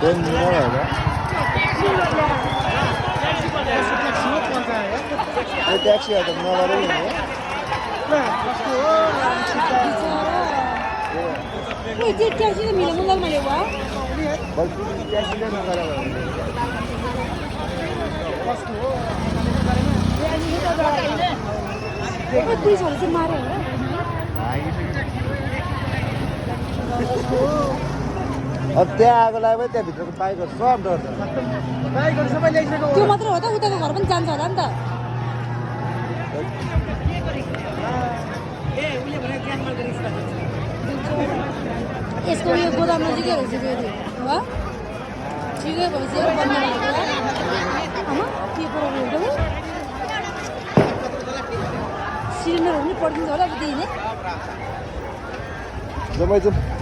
Bên nó là đó. Cái taxi ở tầng nào đấy nhỉ? Ui, cái taxi nó mình muốn làm gì vậy? Bak taxi lên nào rồi. Ui, tôi sợ sẽ mà rồi. त्यहाँको लागि पनि त्यहाँभित्रको बाइकहरू सब डर छ बाइकहरू सबै ल्याइसकेको त्यो मात्र हो त उताको घर पनि जान्छ होला नि त यसको यो गोदाम नजिकै रहेछ फेरि हो ठिकै भइसक्यो बन्द गरेको आमा के प्रब्लम हुन्छ सिलिन्डरहरू पनि पड्किन्छ होला अब त्यही नै जम्मै